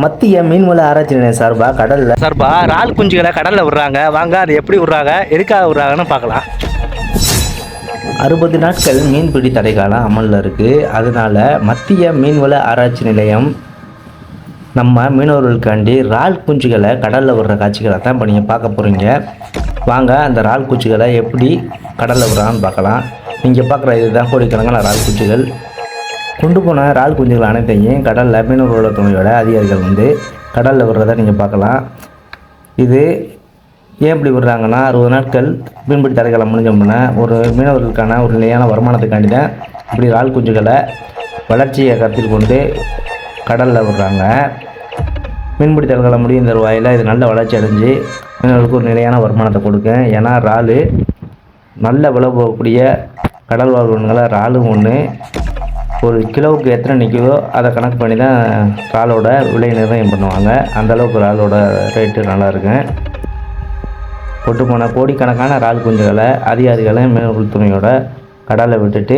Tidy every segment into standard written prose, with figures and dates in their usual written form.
மத்திய மீன்வள ஆராய்ச்சி நிலையம் சார்பா இறால் குஞ்சுகளை கடலில் விடுறாங்க. வாங்க அது எப்படி விடுறாங்க, எதுக்காக விடுறாங்கன்னு பார்க்கலாம். 60 நாட்கள் மீன்பிடி தடை காலம் அமலில் இருக்குது. அதனால் மத்திய மீன்வள ஆராய்ச்சி நிலையம் நம்ம மீனவர்களுக்காண்டி இறால் குஞ்சுகளை கடலில் விடுற காட்சிகளை தான் இப்போ நீங்கள் பார்க்க போகிறீங்க. வாங்க அந்த இறால் குஞ்சுகளை எப்படி கடலில் விடுறாங்கன்னு பார்க்கலாம். நீங்கள் பார்க்குற இதுதான் கோடிக்கணக்கான இறால் குஞ்சுகள். கொண்டு போன இறால் குஞ்சுகள் அனைத்தையும் கடலில் மீனவர்களோட துணையோட அதிகாரிகள் கடலில் விடுறதை நீங்கள் பார்க்கலாம். இது ஏன் இப்படி விடுறாங்கன்னா, 60 நாட்கள் மீன்பிடி தடைக்காலம் முடிஞ்சோம்னா ஒரு மீனவர்களுக்கான ஒரு நிலையான வருமானத்துக்காண்டி தான் இப்படி இறால் குஞ்சுகளை வளர்ச்சியை கருத்தில் கொண்டு கடலில் விடுறாங்க. மீன்பிடி தடைக்காலம் முடியும் தருவாயில் இது நல்ல வளர்ச்சி அடைஞ்சு மீனவர்களுக்கு ஒரு நிலையான வருமானத்தை கொடுக்கும். ஏன்னா இறால் நல்ல விலை போகக்கூடிய கடல் வாழ்வுகளை இறாலும் ஒன்று. ஒரு கிலோவுக்கு எத்தனை நிற்குதோ அதை கணக்கு பண்ணி தான் இறாலோட விலை நிர்ணயம் பண்ணுவாங்க. அந்தளவுக்கு இறாலோட ரேட்டு நல்லா இருக்கும். கொண்டு போன கோடிக்கணக்கான இறால் குஞ்சுகளை அதிகாரிகளை மீனவர்கள் துணையோட கடலில் விட்டுட்டு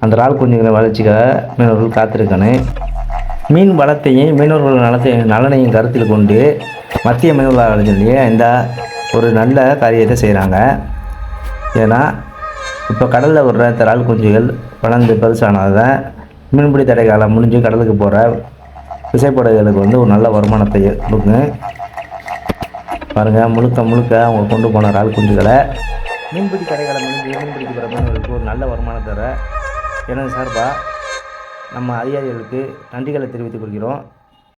அந்த இறால் குஞ்சுகளை வளர்ச்சிக்காக மீனவர்கள் காத்திருக்கணும். மீன் வளத்தையும் மீனவர்கள் நலனையும் கருத்தில் கொண்டு மத்திய மீனவர்கள் ஆராய்ச்சி நிலையம் இந்த ஒரு நல்ல காரியத்தை செய்கிறாங்க. ஏன்னா இப்போ கடலில் விடுற இறால் குஞ்சுகள் வளர்ந்து பெருசானதை மீன்பிடி தடை காலம் முடிஞ்சு கடலுக்கு போகிற விசைப்படகுகளுக்கு ஒரு நல்ல வருமானத்தை கொடுக்கும். பாருங்கள், முழுக்க அவங்க கொண்டு போன இறால் குஞ்சுகளை மீன்பிடி தடை காலம் முடிஞ்சு மீன்பிடிக்க போகிற மீனவர்களுக்கு ஒரு நல்ல வருமானத்தை தர எனது சார்பாக நம்ம அதிகாரிகளுக்கு நன்றிகளை தெரிவித்துக் கொள்கிறோம்.